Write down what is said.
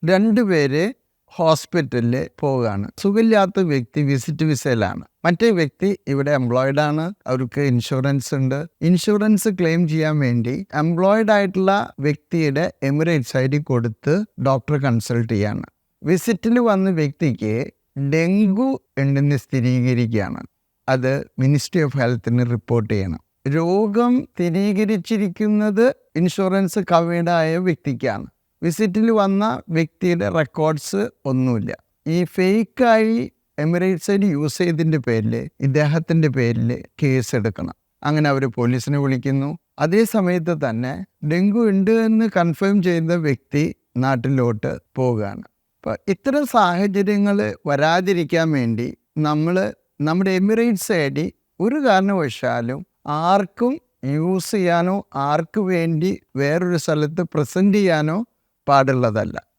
രണ്ടുപേര് ഹോസ്പിറ്റലിൽ പോവുകയാണ്. സുഖമില്ലാത്ത വ്യക്തി വിസിറ്റ് വിസയിലാണ്. മറ്റേ വ്യക്തി ഇവിടെ എംപ്ലോയിഡ് ആണ്. അവർക്ക് ഇൻഷുറൻസ് ഉണ്ട്. ഇൻഷുറൻസ് ക്ലെയിം ചെയ്യാൻ വേണ്ടി എംപ്ലോയിഡ് ആയിട്ടുള്ള വ്യക്തിയുടെ എമിറേറ്റ്സ് ID കൊടുത്ത് ഡോക്ടറെ കൺസൾട്ട് ചെയ്യാണ്. വിസിറ്റിൽ വന്ന വ്യക്തിക്ക് ഡെങ്കു ഉണ്ടെന്ന് സ്ഥിരീകരിക്കുകയാണ്. അത് മിനിസ്ട്രി ഓഫ് ഹെൽത്തിന് റിപ്പോർട്ട് ചെയ്യണം. രോഗം സ്ഥിരീകരിച്ചിരിക്കുന്നത് ഇൻഷുറൻസ് കവേർഡ് ആയ വ്യക്തിക്കാണ്. വിസിറ്റിൽ വന്ന വ്യക്തിയുടെ റെക്കോർഡ്സ് ഒന്നുമില്ല. ഈ ഫേക്കായി എമിറേറ്റ്സ് ID യൂസ് ചെയ്തതിൻ്റെ പേരിൽ ഇദ്ദേഹത്തിൻ്റെ പേരിൽ കേസ് എടുക്കണം. അങ്ങനെ അവർ പോലീസിനെ വിളിക്കുന്നു. അതേ സമയത്ത് തന്നെ ഡെങ്കു ഉണ്ട് എന്ന് കൺഫേം ചെയ്ത വ്യക്തി നാട്ടിലോട്ട് പോവുകയാണ്. അപ്പോൾ ഇത്തരം സാഹചര്യങ്ങൾ വരാതിരിക്കാൻ വേണ്ടി നമ്മൾ നമ്മുടെ എമിറേറ്റ്സ് ID ഒരു കാരണവശാലും ആർക്കും യൂസ് ചെയ്യാനോ ആർക്ക് വേണ്ടി വേറൊരു സ്ഥലത്ത് പ്രസൻറ്റ് ചെയ്യാനോ പാടുള്ളതല്ല.